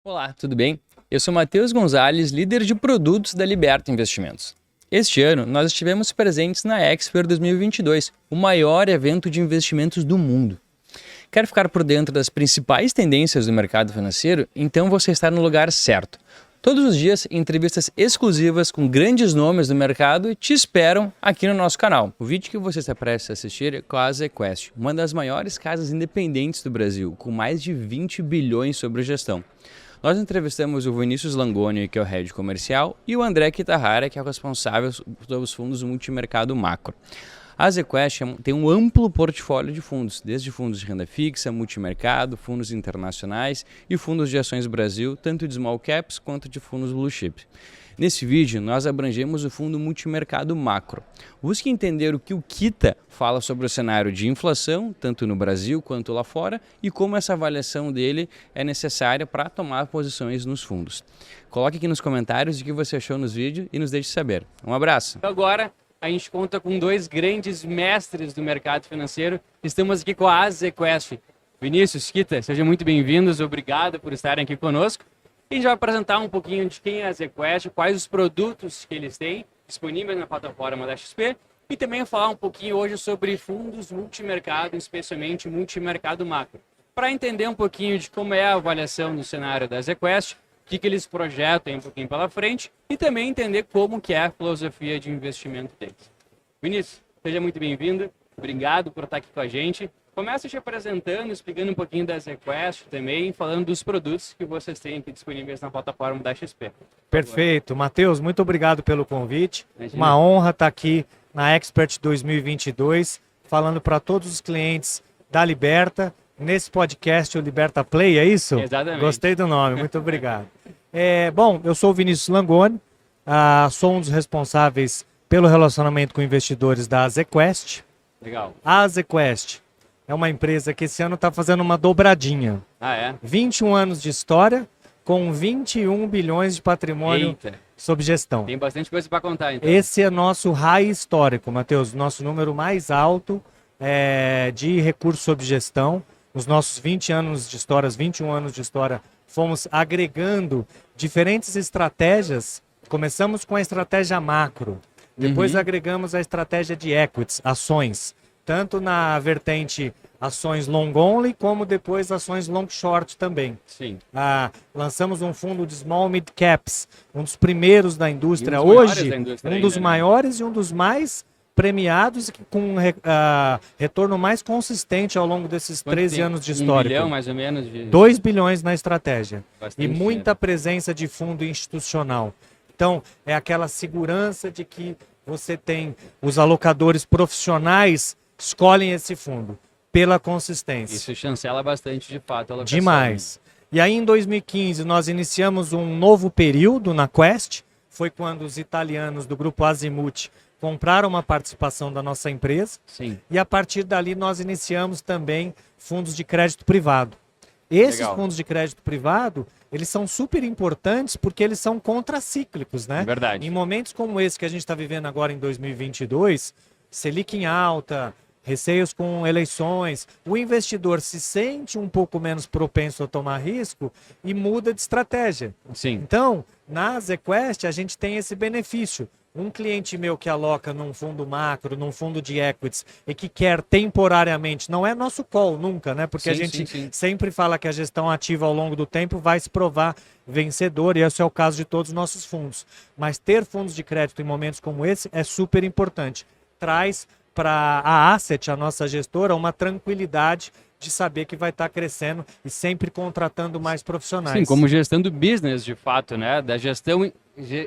Olá, tudo bem? Eu sou Matheus Gonzalez, líder de produtos da Liberta Investimentos. Este ano, nós estivemos presentes na Expo 2022, o maior evento de investimentos do mundo. Quer ficar por dentro das principais tendências do mercado financeiro? Então você está no lugar certo. Todos os dias, entrevistas exclusivas com grandes nomes do mercado te esperam aqui no nosso canal. O vídeo que você está prestes a assistir é com a Azequest, uma das maiores casas independentes do Brasil, com mais de 20 bilhões sobre gestão. Nós entrevistamos o Vinícius Langoni, que é o head comercial, e o André Kitahara, que é o responsável pelos fundos multimercado macro. A Azequest tem um amplo portfólio de fundos, desde fundos de renda fixa, multimercado, fundos internacionais e fundos de ações Brasil, tanto de small caps quanto de fundos blue chip. Nesse vídeo, nós abrangemos o fundo multimercado macro. Busque entender o que o Kita fala sobre o cenário de inflação, tanto no Brasil quanto lá fora, e como essa avaliação dele é necessária para tomar posições nos fundos. Coloque aqui nos comentários o que você achou nos vídeos e nos deixe saber. Um abraço! Agora, a gente conta com dois grandes mestres do mercado financeiro. Estamos aqui com a Azequest. Vinícius, Kita, sejam muito bem-vindos. Obrigado por estarem aqui conosco. E a gente vai apresentar um pouquinho de quem é a Azequest, quais os produtos que eles têm disponíveis na plataforma da XP e também falar um pouquinho hoje sobre fundos multimercado, especialmente multimercado macro, para entender um pouquinho de como é a avaliação do cenário da Azequest, o que eles projetam um pouquinho pela frente e também entender como que é a filosofia de investimento deles. Vinícius, seja muito bem-vindo, obrigado por estar aqui com a gente. Começa te apresentando, explicando um pouquinho da Azequest também, falando dos produtos que vocês têm aqui disponíveis na plataforma da XP. Perfeito. Matheus, muito obrigado pelo convite. Imagina. Uma honra estar aqui na Expert 2022, falando para todos os clientes da Liberta, nesse podcast, o Liberta Play, é isso? Exatamente. Gostei do nome, muito obrigado. Bom, eu sou o Vinícius Langoni, sou um dos responsáveis pelo relacionamento com investidores da Azequest. Legal. A Azequest é uma empresa que esse ano está fazendo uma dobradinha. Ah, é? 21 anos de história, com 21 bilhões de patrimônio Eita, sob gestão. tem bastante coisa para contar, então. Esse é nosso high histórico, Matheus, nosso número mais alto de recursos sob gestão. Nos nossos 20 anos de história, 21 anos de história, fomos agregando diferentes estratégias. Começamos com a estratégia macro, depois agregamos a estratégia de equities, ações, tanto na vertente ações long only, como depois ações long short também. Sim. Lançamos um fundo de small mid caps, um dos primeiros da indústria. E um dos maiores Hoje, da indústria um dos ainda, né? maiores e um dos mais premiados, com retorno mais consistente ao longo desses Quanto 13 tem? anos de 1 histórico. bilhão, mais ou menos? De... 2 bilhões na estratégia. Bastante E muita dinheiro. presença de fundo institucional. Então, é aquela segurança de que você tem os alocadores profissionais escolhem esse fundo pela consistência. Isso chancela bastante, de fato, a alocação. Demais. E aí, em 2015, nós iniciamos um novo período na Quest. Foi quando os italianos do grupo Azimut compraram uma participação da nossa empresa. Sim. E a partir dali, nós iniciamos também fundos de crédito privado. Esses Legal. fundos de crédito privado, eles são super importantes porque eles são contracíclicos, né? Verdade. Em momentos como esse que a gente está vivendo agora em 2022, Selic em alta, receios com eleições, o investidor se sente um pouco menos propenso a tomar risco e muda de estratégia. Sim. Então, na Azequest, a gente tem esse benefício. Um cliente meu que aloca num fundo macro, num fundo de equities e que quer temporariamente, não é nosso call nunca, né? Porque a Sim, gente sim. sempre fala que a gestão ativa ao longo do tempo vai se provar vencedor e esse é o caso de todos os nossos fundos. Mas ter fundos de crédito em momentos como esse é super importante. Traz para a Asset, a nossa gestora, uma tranquilidade de saber que vai estar crescendo e sempre contratando mais profissionais. Sim, como gestão do business, de fato, né? Da gestão,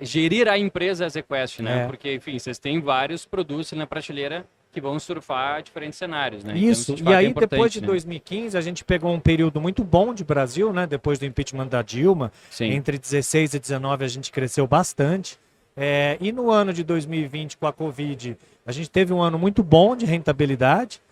gerir a empresa Azequest, né? É. Porque, enfim, vocês têm vários produtos na prateleira que vão surfar diferentes cenários, né? Isso, Então, de e fato, é aí importante, depois de né? 2015 a gente pegou um período muito bom de Brasil, né? Depois do impeachment da Dilma, Sim. entre 16 e 19 a gente cresceu bastante. E no ano de 2020 com a Covid, a gente teve um ano muito bom de rentabilidade.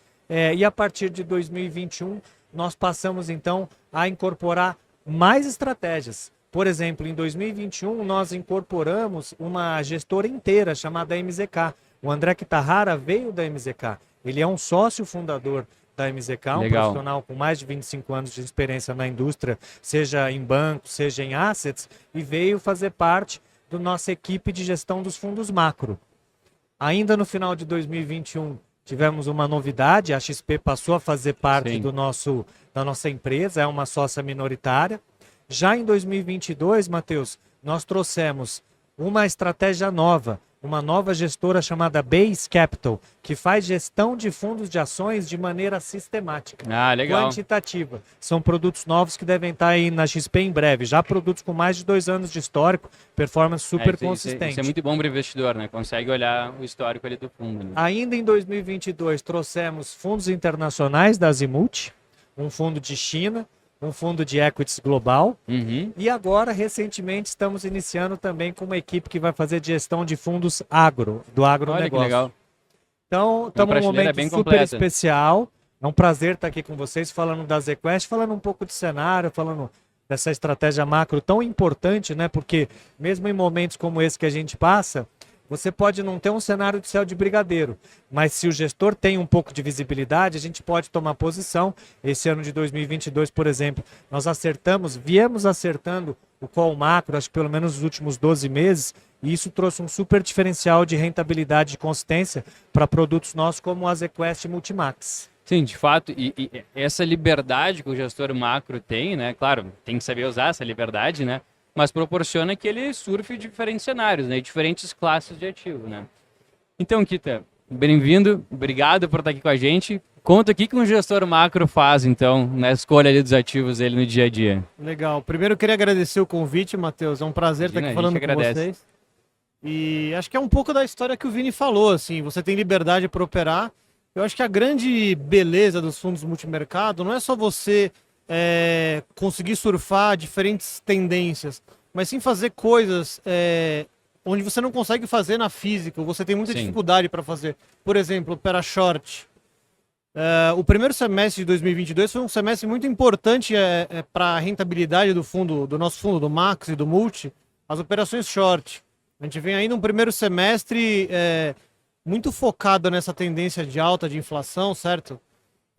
E a partir de 2021 nós passamos então a incorporar mais estratégias. Por exemplo, em 2021 nós incorporamos uma gestora inteira chamada MZK. O André Kitahara veio da MZK. Ele é um sócio fundador da MZK, um Legal. profissional com mais de 25 anos de experiência na indústria, seja em banco, seja em assets, e veio fazer parte da nossa equipe de gestão dos fundos macro. Ainda no final de 2021, tivemos uma novidade, a XP passou a fazer parte Sim. da nossa empresa, é uma sócia minoritária. Já em 2022, Matheus, nós trouxemos uma estratégia nova, uma nova gestora chamada Base Capital, que faz gestão de fundos de ações de maneira sistemática, Ah, legal. quantitativa. São produtos novos que devem estar aí na XP em breve, já produtos com mais de 2 anos de histórico, performance super consistente. Isso é muito bom para o investidor, né? Consegue olhar o histórico ali do fundo. Né? Ainda em 2022, trouxemos fundos internacionais da Azimuth, um fundo de China, um fundo de equities global. Uhum. E agora, recentemente, estamos iniciando também com uma equipe que vai fazer gestão de fundos agro, do Olha que agronegócio. legal. Então, estamos num prateleira momento bem super completa. especial. É um prazer estar aqui com vocês, falando da ZQuest, falando um pouco de cenário, falando dessa estratégia macro tão importante, né? Porque mesmo em momentos como esse que a gente passa, você pode não ter um cenário de céu de brigadeiro, mas se o gestor tem um pouco de visibilidade, a gente pode tomar posição. Esse ano de 2022, por exemplo, nós viemos acertando o call macro, acho que pelo menos nos últimos 12 meses, e isso trouxe um super diferencial de rentabilidade e consistência para produtos nossos como a ZQuest Multimax. Sim, de fato, e essa liberdade que o gestor macro tem, né? Claro, tem que saber usar essa liberdade, né? Mas proporciona que ele surfe diferentes cenários, né? Diferentes classes de ativo, né? Então, Kita, bem-vindo, obrigado por estar aqui com a gente. Conta o que um gestor macro faz, então, na escolha ali dos ativos dele no dia a dia. Legal. Primeiro eu queria agradecer o convite, Matheus. É um prazer estar aqui Imagina, a gente falando com agradece. vocês. E acho que é um pouco da história que o Vini falou, assim, você tem liberdade para operar. Eu acho que a grande beleza dos fundos multimercado não é só você conseguir surfar diferentes tendências, mas sim fazer coisas onde você não consegue fazer na física, ou você tem muita Sim. dificuldade para fazer. Por exemplo, operar short. O primeiro semestre de 2022 foi um semestre muito importante para a rentabilidade do fundo, do nosso fundo, do Max e do Multi, as operações short. A gente vem ainda um primeiro semestre muito focado nessa tendência de alta de inflação, certo?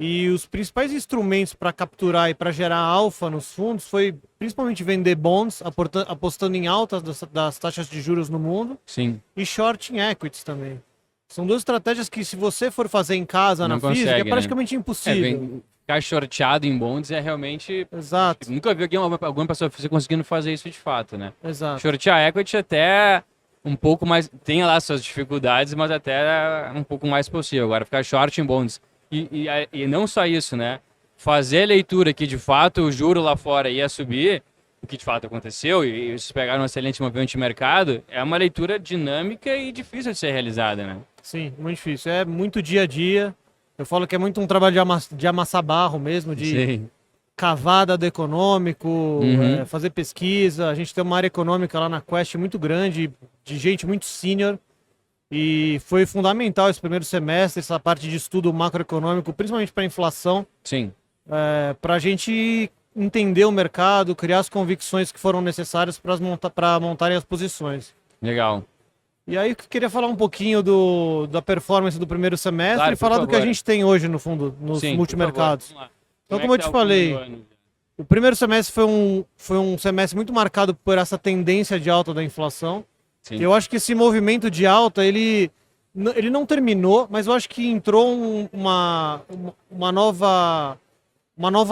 E os principais instrumentos para capturar e para gerar alfa nos fundos foi principalmente vender bonds, apostando em altas das taxas de juros no mundo, Sim, e short em equities também. São duas estratégias que, se você for fazer em casa, Não na física, consegue, é né? praticamente impossível. Ficar shorteado em bonds é realmente... Exato, Nunca vi alguma pessoa física conseguindo fazer isso de fato, né? exato. Shortear equity até um pouco mais... Tem lá suas dificuldades, mas até um pouco mais possível. Agora, ficar short em bonds. E não só isso, né? Fazer a leitura que, de fato, o juro lá fora ia subir, o que de fato aconteceu, e vocês pegaram um excelente movimento de mercado, é uma leitura dinâmica e difícil de ser realizada, né? Sim, muito difícil. É muito dia a dia. Eu falo que é muito um trabalho de amassar barro mesmo, de Sim. cavar dado econômico, Uhum. fazer pesquisa. A gente tem uma área econômica lá na Quest muito grande, de gente muito sênior. E foi fundamental esse primeiro semestre, essa parte de estudo macroeconômico, principalmente para a inflação, Sim. para a gente entender o mercado, criar as convicções que foram necessárias para montarem as posições. Legal. E aí eu queria falar um pouquinho da performance do primeiro semestre Claro, e falar por do que a favor. gente tem hoje no fundo, nos Sim, multimercados. por favor, vamos lá. Então, é como eu que te tá o falei, fim do ano? o primeiro semestre foi um semestre muito marcado por essa tendência de alta da inflação. Sim. Eu acho que esse movimento de alta, ele não terminou, mas eu acho que entrou uma nova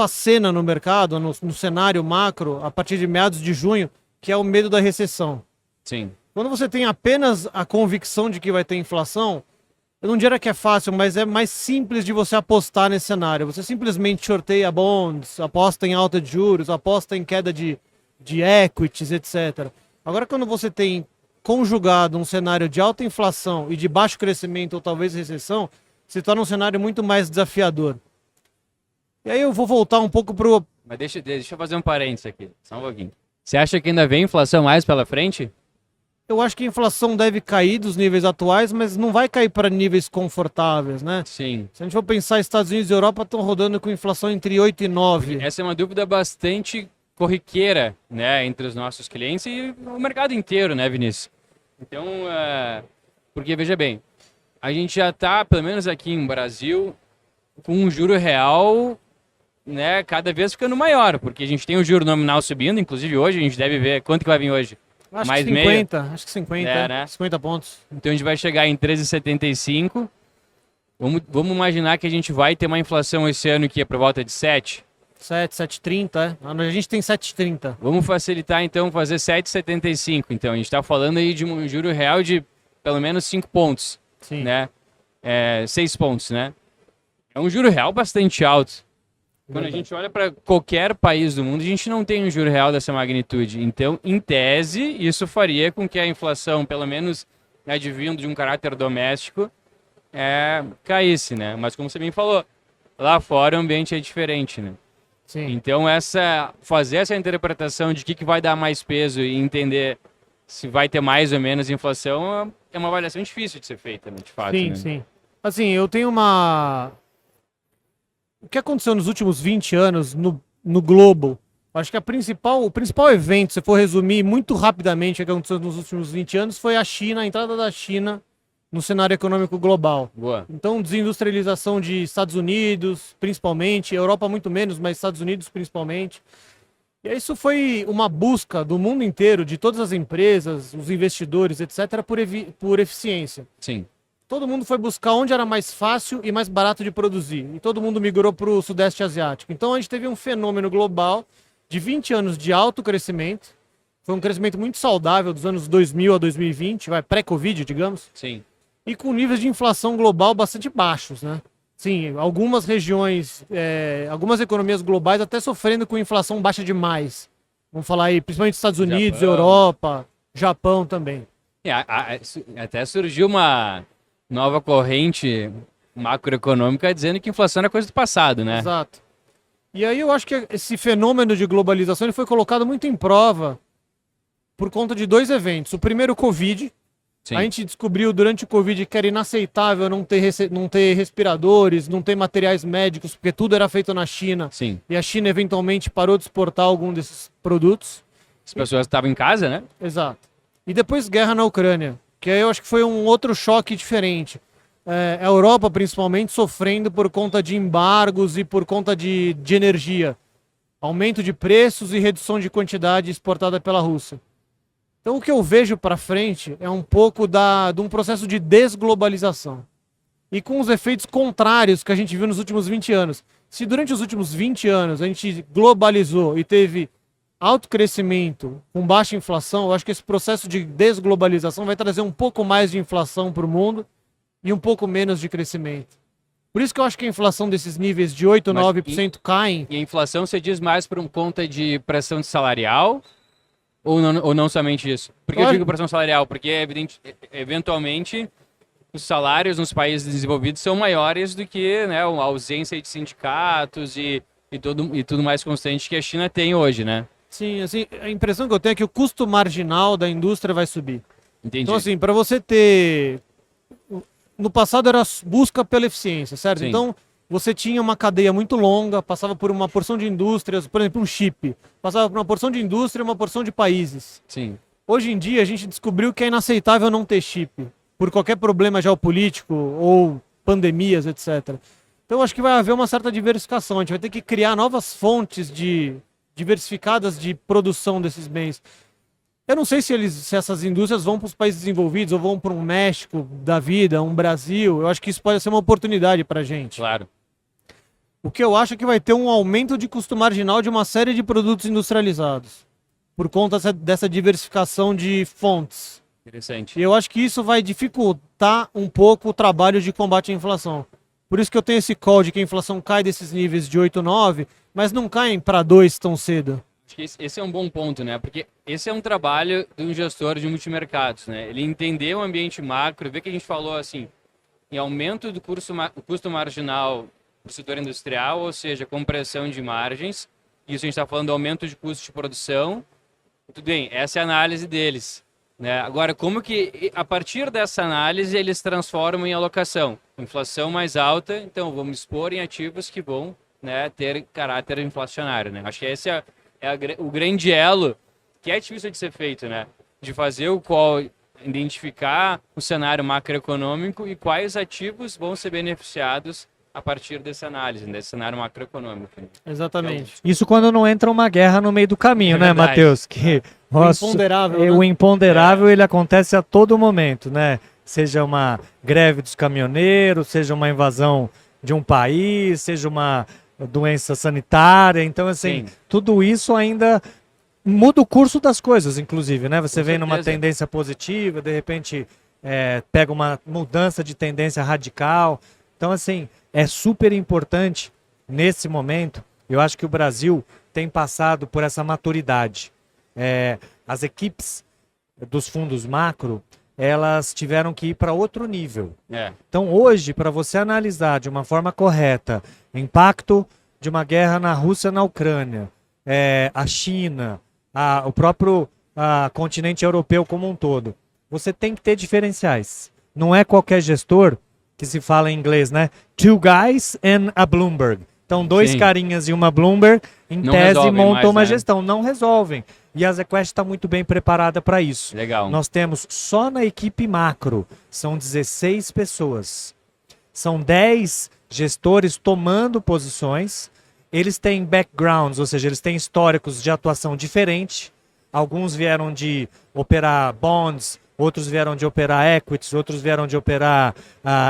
cena no mercado, no cenário macro, a partir de meados de junho, que é o medo da recessão. Sim. Quando você tem apenas a convicção de que vai ter inflação, eu não diria que é fácil, mas é mais simples de você apostar nesse cenário. Você simplesmente shorteia bonds, aposta em alta de juros, aposta em queda de equities, etc. Agora, quando você tem conjugado um cenário de alta inflação e de baixo crescimento ou talvez recessão, se torna um cenário muito mais desafiador. E aí eu vou voltar um pouco pro... Mas deixa eu fazer um parênteses aqui, só um pouquinho. Você acha que ainda vem inflação mais pela frente? Eu acho que a inflação deve cair dos níveis atuais, mas não vai cair para níveis confortáveis, né? Sim. Se a gente for pensar, Estados Unidos e Europa estão rodando com inflação entre 8 e 9. Essa é uma dúvida bastante corriqueira, né, entre os nossos clientes e o mercado inteiro, né, Vinícius? Então, porque veja bem, a gente já está, pelo menos aqui em Brasil, com um juro real, né, cada vez ficando maior, porque a gente tem o juro nominal subindo, inclusive hoje, a gente deve ver quanto que vai vir hoje. Acho Mais que meio? 50, acho que 50, Né? 50 pontos. Então a gente vai chegar em 13,75. Vamos imaginar que a gente vai ter uma inflação esse ano que é por volta de 7. 7,30, A gente tem 7,30. Vamos facilitar então, fazer 7,75. Então a gente está falando aí de um juro real de pelo menos 5 pontos, Sim. né? 6 pontos, né? É um juro real bastante alto. Quando a gente olha para qualquer país do mundo, a gente não tem um juro real dessa magnitude. Então, em tese, isso faria com que a inflação, pelo menos advindo de um caráter doméstico, caísse, né? Mas como você bem falou, lá fora o ambiente é diferente, né? Sim. Então, fazer essa interpretação de que vai dar mais peso e entender se vai ter mais ou menos inflação é uma avaliação difícil de ser feita, né? De fato. Sim, né? sim. Assim, eu tenho uma... O que aconteceu nos últimos 20 anos no globo? Acho que o principal evento, se for resumir muito rapidamente o que aconteceu nos últimos 20 anos, foi a entrada da China no cenário econômico global. Boa. Então, desindustrialização de Estados Unidos, principalmente, Europa muito menos, mas Estados Unidos principalmente. E isso foi uma busca do mundo inteiro, de todas as empresas, os investidores, etc., por eficiência. Sim. Todo mundo foi buscar onde era mais fácil e mais barato de produzir. E todo mundo migrou para o Sudeste Asiático. Então a gente teve um fenômeno global de 20 anos de alto crescimento. Foi um crescimento muito saudável dos anos 2000 a 2020, pré-Covid, digamos. Sim. E com níveis de inflação global bastante baixos, né? Sim, algumas regiões, algumas economias globais até sofrendo com inflação baixa demais. Vamos falar aí, principalmente Estados Unidos, Japão. Europa, Japão também. Até surgiu uma nova corrente macroeconômica dizendo que inflação era coisa do passado, né? Exato. E aí eu acho que esse fenômeno de globalização ele foi colocado muito em prova por conta de dois eventos. O primeiro, o Covid. Sim. A gente descobriu durante o Covid que era inaceitável não ter respiradores, não ter materiais médicos, porque tudo era feito na China. Sim. E a China eventualmente parou de exportar algum desses produtos. As pessoas estavam em casa, né? Exato. E depois guerra na Ucrânia, que aí eu acho que foi um outro choque diferente. A Europa, principalmente, sofrendo por conta de embargos e por conta de energia. Aumento de preços e redução de quantidade exportada pela Rússia. Então, o que eu vejo para frente é um pouco de um processo de desglobalização. E com os efeitos contrários que a gente viu nos últimos 20 anos. Se durante os últimos 20 anos a gente globalizou e teve alto crescimento com baixa inflação, eu acho que esse processo de desglobalização vai trazer um pouco mais de inflação para o mundo e um pouco menos de crescimento. Por isso que eu acho que a inflação desses níveis de 8%, 9% caem. E a inflação você diz mais por conta de pressão salarial ou não somente isso? Por que eu digo pressão salarial? Porque é evidente, eventualmente os salários nos países desenvolvidos são maiores do que, né, a ausência de sindicatos e tudo mais constante que a China tem hoje, né? Sim, assim, a impressão que eu tenho é que o custo marginal da indústria vai subir. Entendi. Então, assim, para você ter... No passado era busca pela eficiência, certo? Sim. Então, você tinha uma cadeia muito longa, passava por uma porção de indústrias, por exemplo, um chip. Passava por uma porção de indústria e uma porção de países. Sim. Hoje em dia, a gente descobriu que é inaceitável não ter chip, por qualquer problema geopolítico ou pandemias, etc. Então, acho que vai haver uma certa diversificação. A gente vai ter que criar novas fontes diversificadas de produção desses bens. Eu não sei se essas indústrias vão para os países desenvolvidos ou vão para um México da vida, um Brasil. Eu acho que isso pode ser uma oportunidade para a gente. Claro. O que eu acho é que vai ter um aumento de custo marginal de uma série de produtos industrializados, por conta dessa diversificação de fontes. Interessante. E eu acho que isso vai dificultar um pouco o trabalho de combate à inflação. Por isso que eu tenho esse call de que a inflação cai desses níveis de 8, 9, mas não caem para 2 tão cedo. Acho que esse é um bom ponto, né? Porque esse é um trabalho de um gestor de multimercados, né? Ele entender o ambiente macro, ver que a gente falou assim, em aumento do custo marginal do setor industrial, ou seja, compressão de margens. Isso a gente está falando do aumento de custo de produção. Tudo bem, essa é a análise deles, né? Agora, como que a partir dessa análise eles transformam em alocação? Inflação mais alta, então vamos expor em ativos que vão, né, ter caráter inflacionário, né? Acho que esse é o grande elo que é difícil de ser feito, né? De fazer o call, identificar o cenário macroeconômico e quais ativos vão ser beneficiados a partir dessa análise, desse cenário macroeconômico. Né? Exatamente. Isso quando não entra uma guerra no meio do caminho, É né, verdade. Matheus? Que Imponderável, né? o imponderável ele acontece a todo momento, né? Seja uma greve dos caminhoneiros, seja uma invasão de um país, seja uma doença sanitária. Então, assim, Sim. tudo isso ainda muda o curso das coisas, inclusive, né? Você Com vem numa certeza. tendência positiva, de repente pega uma mudança de tendência radical. Então, assim, é super importante nesse momento. Eu acho que o Brasil tem passado por essa maturidade. As equipes dos fundos macro, elas tiveram que ir para outro nível. É, Então, hoje, para você analisar de uma forma correta impacto de uma guerra na Rússia, na Ucrânia, a China, o próprio continente europeu como um todo, você tem que ter diferenciais. Não é qualquer gestor que se fala em inglês, né? Two guys and a Bloomberg. Então, dois Sim. carinhas e uma Bloomberg, em Não tese, resolvem montam mais, uma né? gestão. Não resolvem. E a ZQuest está muito bem preparada para isso. legal. Nós temos só na equipe macro, são 16 pessoas. São 10 gestores tomando posições. Eles têm backgrounds, ou seja, eles têm históricos de atuação diferente. Alguns vieram de operar bonds, outros vieram de operar equities, outros vieram de operar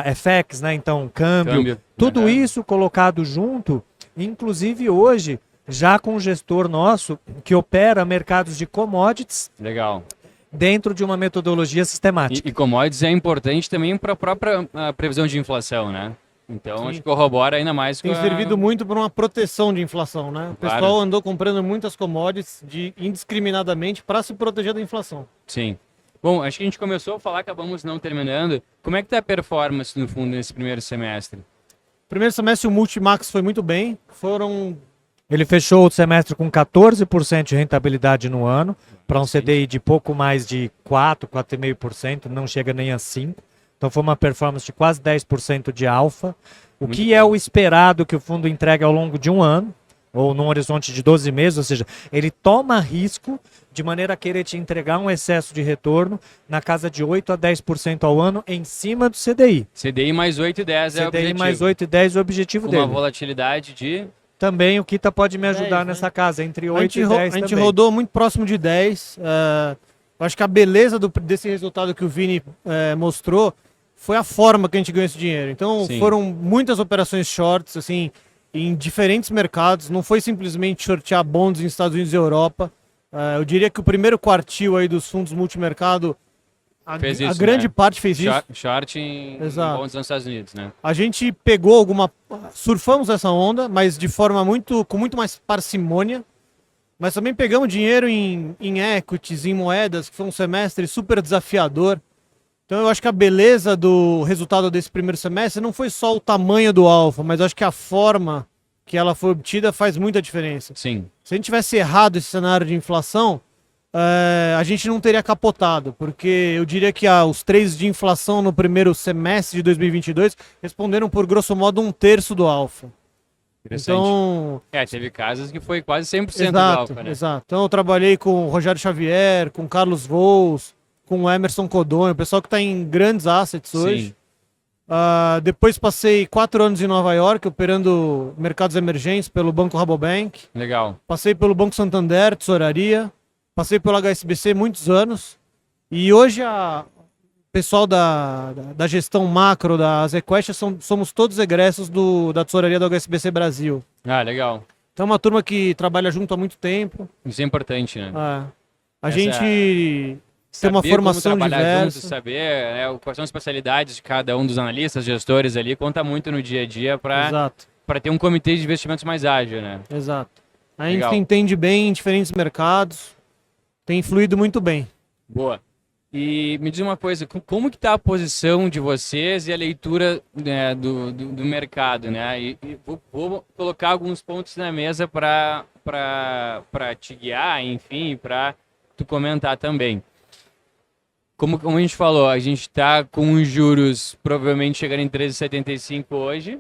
FX, né? Então, câmbio. Tudo Uhum. isso colocado junto, inclusive hoje, já com um gestor nosso que opera mercados de commodities Legal. dentro de uma metodologia sistemática. E commodities é importante também para a própria previsão de inflação, né? Então, Sim. acho que corrobora ainda mais Tem com servido muito para uma proteção de inflação, né? O Claro. pessoal andou comprando muitas commodities indiscriminadamente para se proteger da inflação. Sim. Bom, acho que a gente começou a falar, acabamos não terminando. Como é que tá a performance, no fundo, nesse primeiro semestre? Primeiro semestre o Multimax foi muito bem. Ele fechou o semestre com 14% de rentabilidade no ano, para um CDI de pouco mais de 4,5%, não chega nem a 5%. Então foi uma performance de quase 10% de alfa. O Muito que é bom. o esperado que o fundo entregue ao longo de um ano, ou num horizonte de 12 meses, ou seja, ele toma risco de maneira a querer te entregar um excesso de retorno na casa de 8 a 10% ao ano em cima do CDI. CDI mais 8 e 10 é o CDI objetivo. mais 8 e 10 é o objetivo Com dele. uma volatilidade de... Também o Kita pode me ajudar 10, nessa né? casa, entre A 8 gente, e 10 a gente também. rodou muito próximo de 10. Eu acho que a beleza desse resultado que o Vini mostrou foi a forma que a gente ganhou esse dinheiro. Então Sim. foram muitas operações shorts, assim, em diferentes mercados. Não foi simplesmente shortear bonds nos Estados Unidos e Europa. Eu diria que o primeiro quartil aí dos fundos multimercado, Fez a isso, grande né? parte fez isso. Short em Exato. bonds nos Estados Unidos, né? A gente pegou surfamos essa onda, mas de forma com muito mais parcimônia. Mas também pegamos dinheiro em equities, em moedas, que foi um semestre super desafiador. Então eu acho que a beleza do resultado desse primeiro semestre não foi só o tamanho do alfa, mas eu acho que a forma que ela foi obtida faz muita diferença. Sim. Se a gente tivesse errado esse cenário de inflação, a gente não teria capotado, porque eu diria que os 3 de inflação no primeiro semestre de 2022 responderam por grosso modo 1/3 do alfa. Interessante. Então, Teve casos que foi quase 100% do exato, alfa, né? exato. Então eu trabalhei com o Rogério Xavier, com o Carlos Vols, com o Emerson Codonho, o pessoal que está em grandes assets hoje. Sim. Depois passei 4 anos em Nova York, operando mercados emergentes pelo Banco Rabobank. Legal. Passei pelo Banco Santander, tesouraria. Passei pelo HSBC muitos anos. E hoje o pessoal da gestão macro da ZQuest somos todos egressos da tesouraria do HSBC Brasil. Ah, legal. Então é uma turma que trabalha junto há muito tempo. Isso é importante, né? A Essa- gente tem uma Saber formação como trabalhar diversa. junto, saber quais são as especialidades de cada um dos analistas, gestores ali, conta muito no dia a dia para Exato, ter um comitê de investimentos mais ágil, né? exato. A gente Legal. entende bem em diferentes mercados. Tem fluído muito bem. Boa. E me diz uma coisa, como que tá a posição de vocês e a leitura, né, do mercado, né? E vou colocar alguns pontos na mesa para te guiar, enfim, para tu comentar também. Como a gente falou, a gente está com os juros provavelmente chegando em 13,75 hoje.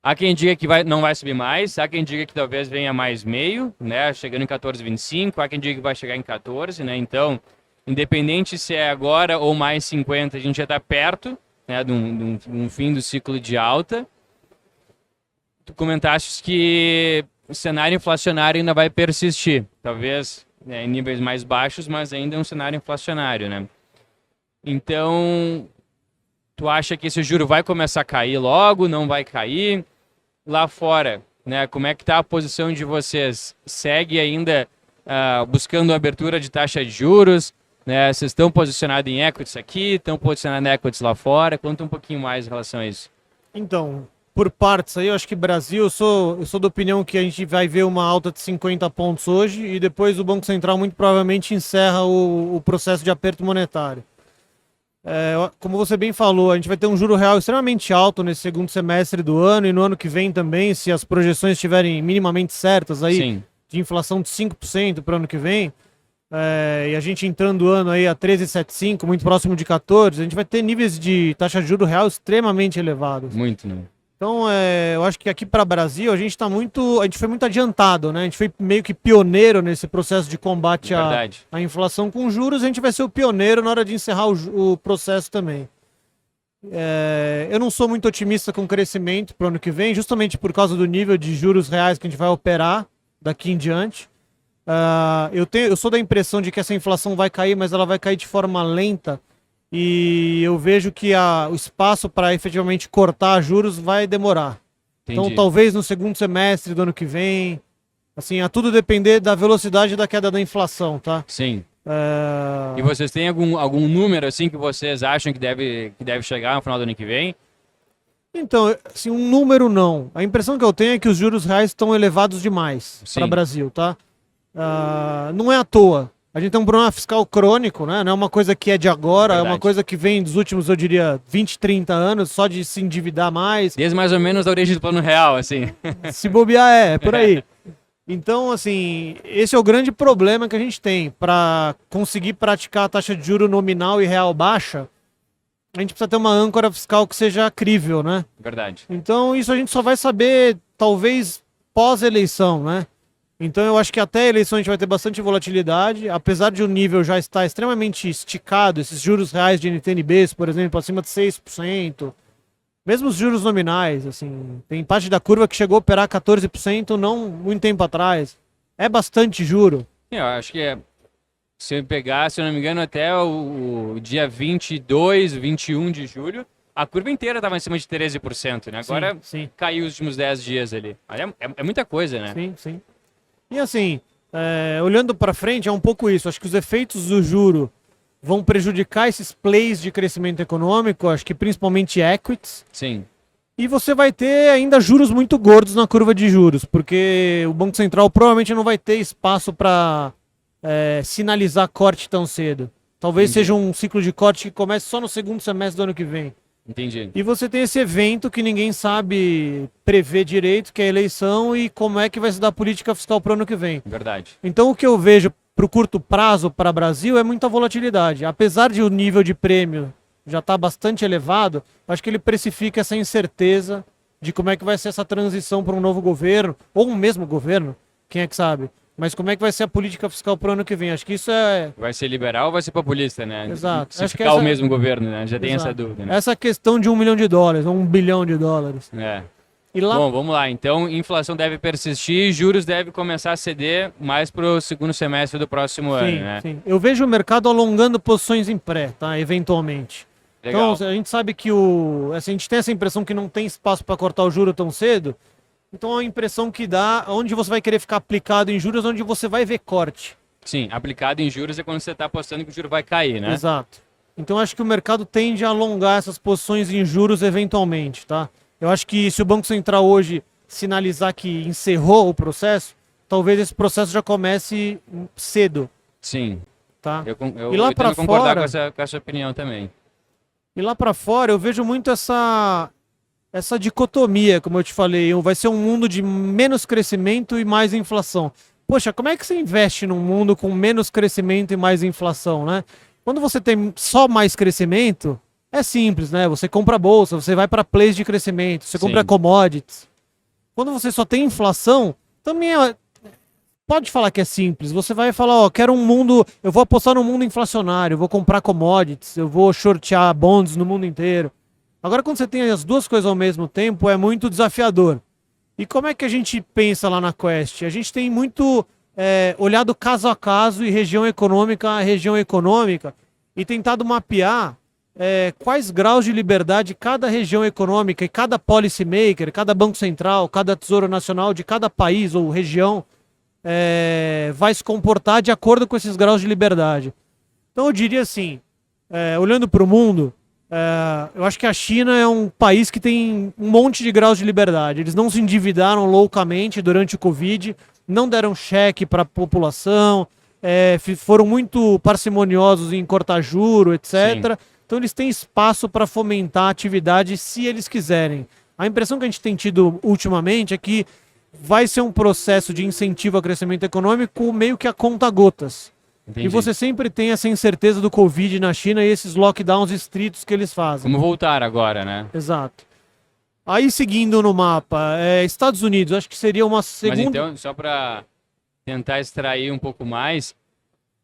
Há quem diga que não vai subir mais, há quem diga que talvez venha mais meio, né, chegando em 14,25, há quem diga que vai chegar em 14, né, então, independente se é agora ou mais 50, a gente já está perto, né, de um fim do ciclo de alta. tu comentaste que o cenário inflacionário ainda vai persistir, talvez, né, em níveis mais baixos, mas ainda é um cenário inflacionário, né? Então, tu acha que esse juro vai começar a cair logo, não vai cair? Lá fora, né, como é que está a posição de vocês? Segue ainda buscando abertura de taxa de juros? Né? Vocês estão posicionados em equities aqui, estão posicionados em equities lá fora? Conta um pouquinho mais em relação a isso. Então, por partes aí, eu acho que Brasil, eu sou da opinião que a gente vai ver uma alta de 50 pontos hoje e depois o Banco Central muito provavelmente encerra o processo de aperto monetário. Como você bem falou, a gente vai ter um juro real extremamente alto nesse segundo semestre do ano e no ano que vem também, se as projeções estiverem minimamente certas aí, Sim. de inflação de 5% para o ano que vem, e a gente entrando o ano aí a 13,75, muito próximo de 14, a gente vai ter níveis de taxa de juros real extremamente elevados. Muito, né? Então, eu acho que aqui para o Brasil a gente foi muito adiantado, né? A gente foi meio que pioneiro nesse processo de combate à inflação com juros, a gente vai ser o pioneiro na hora de encerrar o processo também. Eu não sou muito otimista com o crescimento para o ano que vem, justamente por causa do nível de juros reais que a gente vai operar daqui em diante. Eu sou da impressão de que essa inflação vai cair, mas ela vai cair de forma lenta. E eu vejo que o espaço para efetivamente cortar juros vai demorar. Entendi. Então, talvez no segundo semestre do ano que vem, assim, a tudo depender da velocidade da queda da inflação, tá? Sim. E vocês têm algum número assim que vocês acham que deve chegar no final do ano que vem? Então, assim, um número não. A impressão que eu tenho é que os juros reais estão elevados demais para o Brasil, tá? Não é à toa. A gente tem um problema fiscal crônico, né? Não é uma coisa que é de agora, Verdade. É uma coisa que vem dos últimos, eu diria, 20, 30 anos, só de se endividar mais. Desde mais ou menos da origem do plano real, assim. Se bobear, é por aí. Então, assim, esse é o grande problema que a gente tem. Para conseguir praticar a taxa de juro nominal e real baixa, a gente precisa ter uma âncora fiscal que seja crível, né? Verdade. Então, isso a gente só vai saber, talvez, pós-eleição, né? Então eu acho que até a eleição a gente vai ter bastante volatilidade, apesar de o nível já estar extremamente esticado, esses juros reais de NTNBs, por exemplo, acima de 6%, mesmo os juros nominais, assim, tem parte da curva que chegou a operar 14% não muito tempo atrás. É bastante juro. Eu acho que se eu pegar, se eu não me engano, até o dia 22, 21 de julho, a curva inteira estava em cima de 13%, né? Agora sim. Caiu os últimos 10 dias ali. É muita coisa, né? Sim, sim. E assim, olhando para frente, é um pouco isso. Acho que os efeitos do juro vão prejudicar esses plays de crescimento econômico, acho que principalmente equities. Sim. E você vai ter ainda juros muito gordos na curva de juros, porque o Banco Central provavelmente não vai ter espaço para sinalizar corte tão cedo. Talvez seja um ciclo de corte que comece só no segundo semestre do ano que vem. Entendi. E você tem esse evento que ninguém sabe prever direito, que é a eleição, e como é que vai se dar a política fiscal para o ano que vem. Verdade. Então o que eu vejo para o curto prazo para o Brasil é muita volatilidade. Apesar de o nível de prêmio já estar bastante elevado, acho que ele precifica essa incerteza de como é que vai ser essa transição para um novo governo, ou um mesmo governo, quem é que sabe. Mas como é que vai ser a política fiscal para o ano que vem? Acho que isso é... Vai ser liberal ou vai ser populista, né? Exato. Se Acho ficar que essa... o mesmo governo, né? Já tem Exato. essa dúvida, né? Essa questão de $1 milhão, ou $1 bilhão. E lá... Bom, vamos lá. Então, inflação deve persistir, juros deve começar a ceder mais para o segundo semestre do próximo ano, né? Sim. Eu vejo o mercado alongando posições em pré, tá? Eventualmente. Legal. Então, a gente sabe que a gente tem essa impressão que não tem espaço para cortar o juro tão cedo. Então, a impressão que dá, onde você vai querer ficar aplicado em juros, onde você vai ver corte. Sim, aplicado em juros é quando você está apostando que o juro vai cair, né? Exato. Então, acho que o mercado tende a alongar essas posições em juros eventualmente, tá? Eu acho que se o Banco Central hoje sinalizar que encerrou o processo, talvez esse processo já comece cedo. Sim. Tá? Eu e lá para concordar fora, com essa opinião também. E lá para fora eu vejo muito essa dicotomia, como eu te falei, vai ser um mundo de menos crescimento e mais inflação. Poxa, como é que você investe num mundo com menos crescimento e mais inflação, né? Quando você tem só mais crescimento, é simples, né? Você compra bolsa, você vai para plays de crescimento, você compra commodities. Quando você só tem inflação, também pode falar que é simples. Você vai falar, ó, quero um mundo, eu vou apostar no mundo inflacionário, eu vou comprar commodities, eu vou shortear bonds no mundo inteiro. Agora, quando você tem as duas coisas ao mesmo tempo, é muito desafiador. E como é que a gente pensa lá na Quest? A gente tem muito olhado caso a caso e região econômica a região econômica e tentado mapear quais graus de liberdade cada região econômica e cada policy maker, cada banco central, cada tesouro nacional de cada país ou região vai se comportar de acordo com esses graus de liberdade. Então eu diria assim, olhando para o mundo, eu acho que a China é um país que tem um monte de graus de liberdade. Eles não se endividaram loucamente durante o Covid, não deram cheque para a população, foram muito parcimoniosos em cortar juro, etc. Sim. Então eles têm espaço para fomentar a atividade se eles quiserem. A impressão que a gente tem tido ultimamente é que vai ser um processo de incentivo ao crescimento econômico meio que a conta-gotas. Entendi. E você sempre tem essa incerteza do Covid na China e esses lockdowns estritos que eles fazem. Como voltar agora, né? Exato. Aí, seguindo no mapa, Estados Unidos, acho que seria uma Mas segunda... então, só para tentar extrair um pouco mais,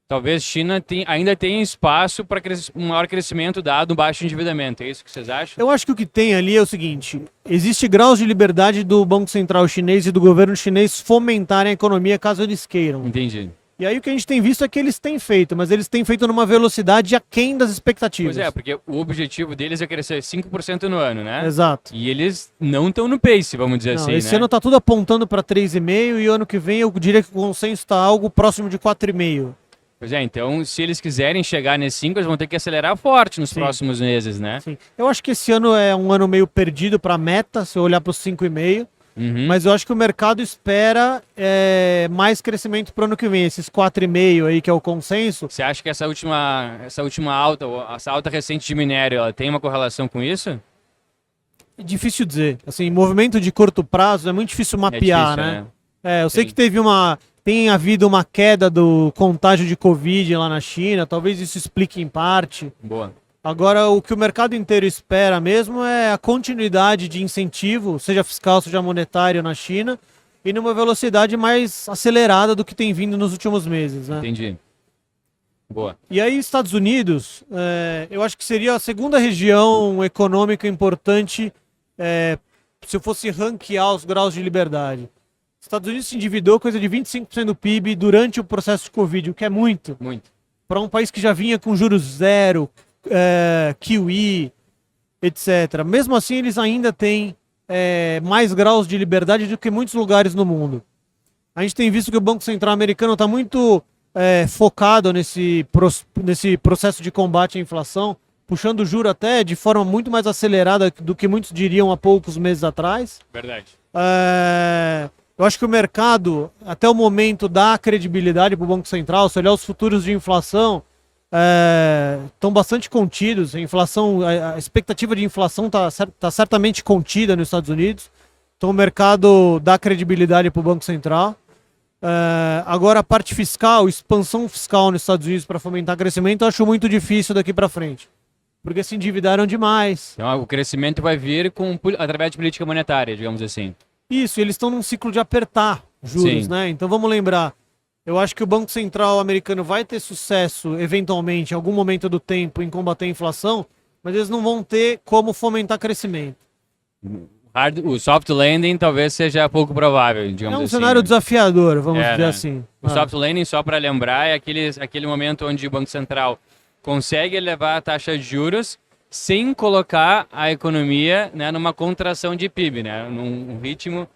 talvez China ainda tenha espaço para um maior crescimento dado o baixo endividamento. É isso que vocês acham? Eu acho que o que tem ali é o seguinte, existe graus de liberdade do Banco Central chinês e do governo chinês fomentarem a economia caso eles queiram. Entendi. E aí o que a gente tem visto é que eles têm feito, mas eles têm feito numa velocidade aquém das expectativas. Pois é, porque o objetivo deles é crescer 5% no ano, né? Exato. E eles não estão no pace, vamos dizer Não, assim, esse né? ano tá tudo apontando para 3,5 e ano que vem eu diria que o consenso está algo próximo de 4,5. Pois é, então se eles quiserem chegar nesse 5, eles vão ter que acelerar forte nos Sim. próximos meses, né? Sim. Eu acho que esse ano é um ano meio perdido para a meta, se eu olhar para os 5,5. Uhum. Mas eu acho que o mercado espera mais crescimento para o ano que vem. Esses 4,5 aí que é o consenso. Você acha que essa última alta, ou essa alta recente de minério, ela tem uma correlação com isso? É difícil dizer. Assim, movimento de curto prazo é muito difícil mapear, difícil, né? Eu sei Sim. que tem havido uma queda do contágio de Covid lá na China. Talvez isso explique em parte. Boa. Agora, o que o mercado inteiro espera mesmo é a continuidade de incentivo, seja fiscal, seja monetário na China, e numa velocidade mais acelerada do que tem vindo nos últimos meses, né? Entendi. Boa. E aí, Estados Unidos, eu acho que seria a segunda região econômica importante se eu fosse ranquear os graus de liberdade. Estados Unidos se endividou coisa de 25% do PIB durante o processo de Covid, o que é muito. Muito. Para um país que já vinha com juros zero, QE, etc. Mesmo assim, eles ainda têm mais graus de liberdade do que muitos lugares no mundo. A gente tem visto que o Banco Central americano está muito focado nesse processo de combate à inflação, puxando o juro até de forma muito mais acelerada do que muitos diriam há poucos meses atrás. Verdade. Eu acho que o mercado, até o momento, dá credibilidade para o Banco Central. Se olhar os futuros de inflação, estão bastante contidos. A expectativa de inflação tá certamente contida nos Estados Unidos. Então o mercado dá credibilidade para o Banco Central. Agora a parte fiscal, expansão fiscal nos Estados Unidos para fomentar crescimento, eu acho muito difícil daqui para frente. Porque se endividaram demais. Então o crescimento vai vir através de política monetária, digamos assim. Isso, eles estão num ciclo de apertar juros, Sim. né? Então vamos lembrar. Eu acho que o Banco Central americano vai ter sucesso, eventualmente, em algum momento do tempo, em combater a inflação, mas eles não vão ter como fomentar crescimento. O soft landing talvez seja pouco provável, digamos É um assim. cenário né? desafiador, vamos dizer né? assim. O soft landing, só para lembrar, é aquele momento onde o Banco Central consegue elevar a taxa de juros sem colocar a economia, né, numa contração de PIB, né, num ritmo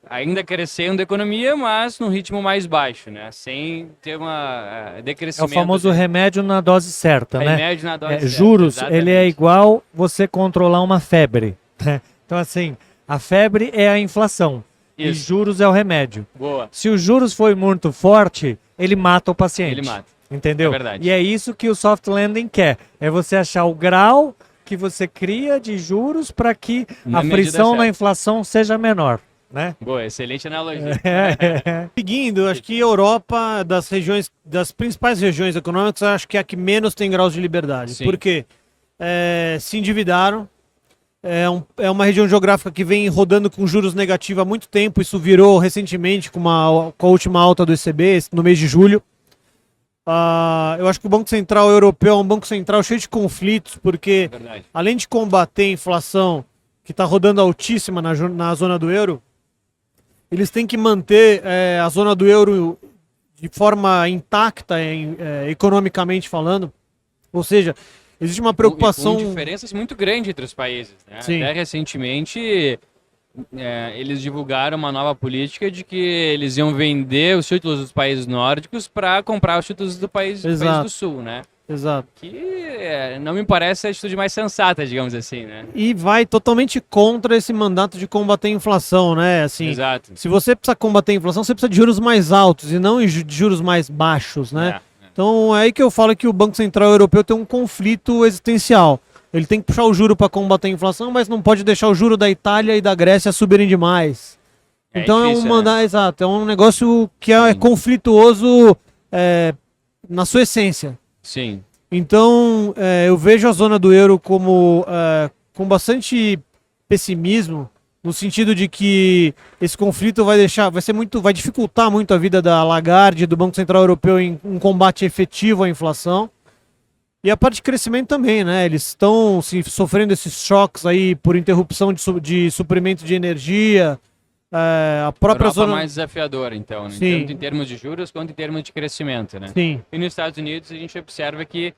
ainda crescendo a economia, mas num ritmo mais baixo, né, sem ter uma É decrescimento. o famoso remédio na dose certa, né? remédio na dose certa, Juros, exatamente. ele é igual você controlar uma febre. Né? Então, assim, a febre é a inflação e Isso. juros é o remédio. Boa, Se os juros for muito forte, ele mata o paciente. ele mata. Entendeu? É verdade. E é isso que o soft landing quer. É você achar o grau que você cria de juros para que Na a medida frição certa. na inflação seja menor. Né? Boa, excelente analogia. Seguindo, acho que a Europa, das principais regiões econômicas, acho que é a que menos tem graus de liberdade. Sim. Porque se endividaram, é uma região geográfica que vem rodando com juros negativos há muito tempo. Isso virou recentemente com a última alta do ECB, no mês de julho. Eu acho que o Banco Central Europeu é um banco central cheio de conflitos, porque Verdade. além de combater a inflação, que está rodando altíssima na zona do euro, eles têm que manter a zona do euro de forma intacta, economicamente falando. Ou seja, existe uma preocupação... Com diferenças muito grandes entre os países, né? Sim. Até recentemente, eles divulgaram uma nova política de que eles iam vender os títulos dos países nórdicos para comprar os títulos do país do sul, né? Exato. Que não me parece a atitude mais sensata, digamos assim, né? E vai totalmente contra esse mandato de combater a inflação, né? Assim, Exato. se você precisa combater a inflação, você precisa de juros mais altos e não de juros mais baixos, né? Então é aí que eu falo que o Banco Central Europeu tem um conflito existencial. Ele tem que puxar o juro para combater a inflação, mas não pode deixar o juro da Itália e da Grécia subirem demais. Então difícil, é um mandato, exato, é um negócio que é conflituoso na sua essência. Sim. Então, eu vejo a zona do euro como com bastante pessimismo, no sentido de que esse conflito vai dificultar muito a vida da Lagarde e do Banco Central Europeu em um combate efetivo à inflação. E a parte de crescimento também, né? Eles estão sofrendo esses choques aí por interrupção de suprimento de energia. A própria Europa zona mais desafiadora, então, né? Sim. Tanto em termos de juros quanto em termos de crescimento, né? Sim. E nos Estados Unidos a gente observa que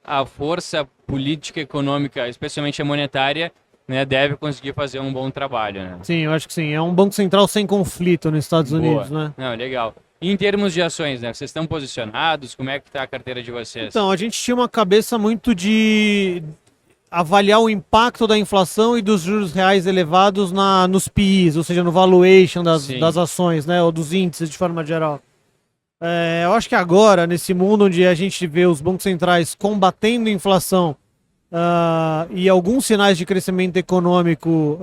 a força política econômica, especialmente a monetária, né, deve conseguir fazer um bom trabalho, né? Sim, eu acho que sim. É um banco central sem conflito nos Estados Unidos, né? Não, legal. E em termos de ações, né? Vocês estão posicionados? Como é que está a carteira de vocês? Então, a gente tinha uma cabeça muito de avaliar o impacto da inflação e dos juros reais elevados nos PIs, ou seja, no valuation das ações, né? Ou dos índices de forma geral. Eu acho que agora, nesse mundo onde a gente vê os bancos centrais combatendo a inflação e alguns sinais de crescimento econômico,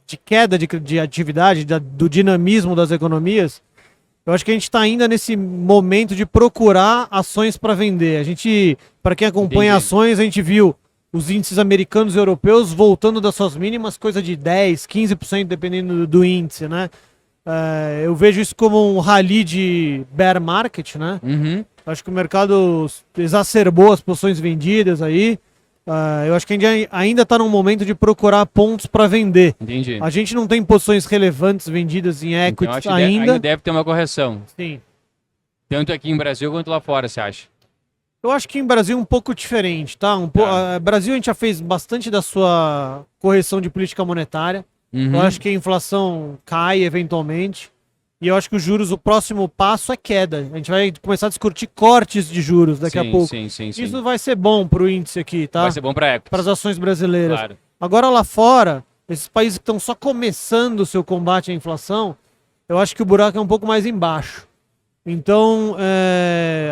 de queda de atividade, do dinamismo das economias, eu acho que a gente está ainda nesse momento de procurar ações para vender. A gente, para quem acompanha ações, a gente viu os índices americanos e europeus voltando das suas mínimas, coisa de 10%, 15%, dependendo do índice, né? Eu vejo isso como um rally de bear market, né? Uhum. Acho que o mercado exacerbou as posições vendidas aí. Eu acho que a gente ainda está num momento de procurar pontos para vender. Entendi. A gente não tem posições relevantes vendidas em equities Então, acho que ainda. deve ter uma correção. Sim. Tanto aqui em Brasil quanto lá fora, você acha? Eu acho que em Brasil é um pouco diferente, tá? Brasil a gente já fez bastante da sua correção de política monetária. Uhum. Eu acho que a inflação cai eventualmente. E eu acho que os juros, o próximo passo é queda. A gente vai começar a discutir cortes de juros daqui a pouco. Sim. Isso vai ser bom para o índice aqui, tá? Vai ser bom para Para as ações brasileiras. Claro. Agora lá fora, esses países que estão só começando o seu combate à inflação, eu acho que o buraco é um pouco mais embaixo. Então,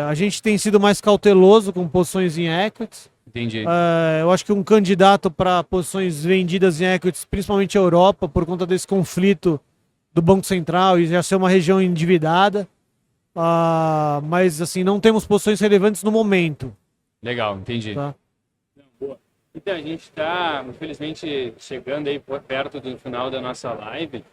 a gente tem sido mais cauteloso com posições em equities. Entendi. Eu acho que um candidato para posições vendidas em equities, principalmente a Europa, por conta desse conflito do Banco Central e já ser uma região endividada. Mas, assim, não temos posições relevantes no momento. Legal, entendi. Tá? Boa. Então, a gente está, infelizmente, chegando aí perto do final da nossa live.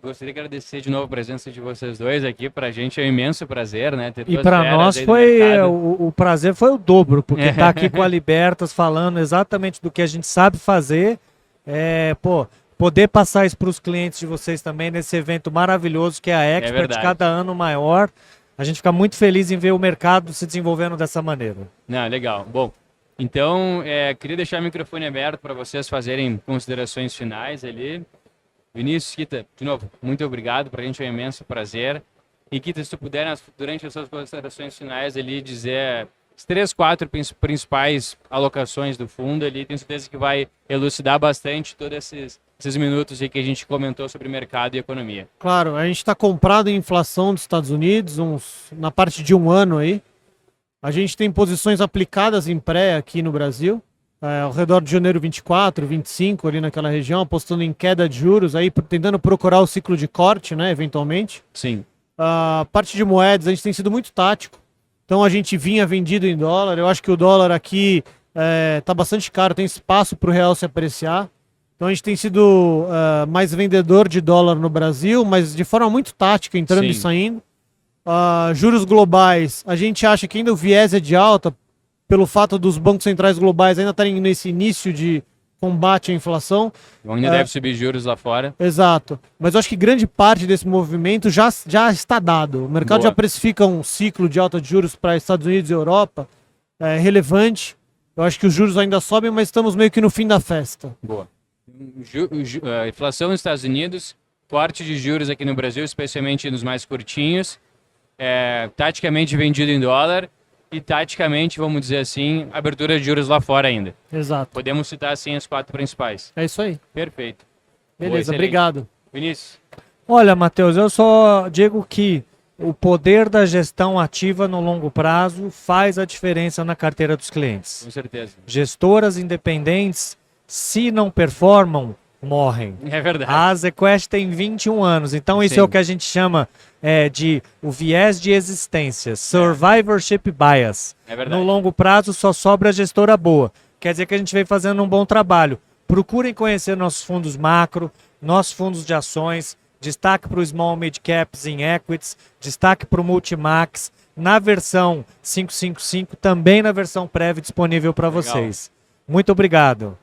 Gostaria de agradecer de novo a presença de vocês dois aqui. Pra gente é um imenso prazer, né? Ter E duas para feras nós aí do foi mercado. o prazer foi o dobro, porque estar aqui com a Libertas falando exatamente do que a gente sabe fazer, poder passar isso para os clientes de vocês também nesse evento maravilhoso que é a Expert, verdade. cada ano maior. A gente fica muito feliz em ver o mercado se desenvolvendo dessa maneira. Não, legal. Bom, então, queria deixar o microfone aberto para vocês fazerem considerações finais ali. Vinícius, Kita, de novo, muito obrigado. Para a gente é um imenso prazer. E, Kita, se tu puder, durante as suas considerações finais ali, dizer as 3, 4 principais alocações do fundo ali, tenho certeza que vai elucidar bastante todos esses minutos aí que a gente comentou sobre mercado e economia. Claro, a gente está comprado em inflação dos Estados Unidos, na parte de um ano aí. A gente tem posições aplicadas em pré aqui no Brasil, ao redor de janeiro 24, 25, ali naquela região, apostando em queda de juros, aí tentando procurar o ciclo de corte, né, eventualmente. Sim. A parte de moedas, a gente tem sido muito tático. Então a gente vinha vendido em dólar. Eu acho que o dólar aqui está bastante caro, tem espaço para o real se apreciar. Então a gente tem sido mais vendedor de dólar no Brasil, mas de forma muito tática, entrando Sim. e saindo. Juros globais, a gente acha que ainda o viés é de alta, pelo fato dos bancos centrais globais ainda estarem nesse início de combate à inflação. Ainda deve subir juros lá fora. Exato. Mas eu acho que grande parte desse movimento já está dado. O mercado Boa. já precifica um ciclo de alta de juros para Estados Unidos e Europa relevante. Eu acho que os juros ainda sobem, mas estamos meio que no fim da festa. Boa. Inflação nos Estados Unidos, corte de juros aqui no Brasil, especialmente nos mais curtinhos, taticamente vendido em dólar e taticamente, vamos dizer assim, abertura de juros lá fora ainda. Exato. Podemos citar assim as 4 principais. É isso aí. Perfeito. Boa, Beleza, excelente. obrigado. Vinícius, Olha, Matheus, eu só digo que o poder da gestão ativa no longo prazo faz a diferença na carteira dos clientes. com certeza. Gestoras independentes, se não performam, morrem. É verdade. A ZQuest tem 21 anos, então isso é Sim. o que a gente chama de o viés de existência, survivorship bias. É verdade. No longo prazo só sobra gestora boa. Quer dizer que a gente vem fazendo um bom trabalho. Procurem conhecer nossos fundos macro, nossos fundos de ações, destaque para o Small Mid Caps em Equities, destaque para o Multimax, na versão 555, também na versão prévia disponível para Legal. vocês. Muito obrigado.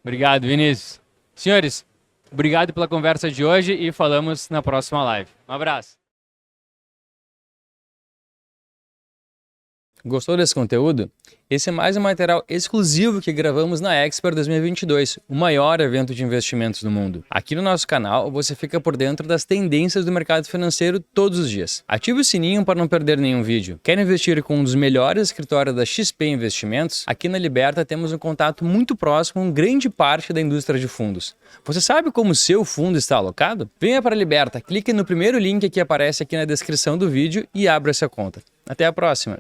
Obrigado, Vinícius. Senhores, obrigado pela conversa de hoje e falamos na próxima live. Um abraço. Gostou desse conteúdo? Esse é mais um material exclusivo que gravamos na Expert 2022, o maior evento de investimentos do mundo. Aqui no nosso canal você fica por dentro das tendências do mercado financeiro todos os dias. Ative o sininho para não perder nenhum vídeo. Quer investir com um dos melhores escritórios da XP Investimentos? Aqui na Liberta temos um contato muito próximo com grande parte da indústria de fundos. Você sabe como o seu fundo está alocado? Venha para a Liberta, clique no primeiro link que aparece aqui na descrição do vídeo e abra essa conta. Até a próxima!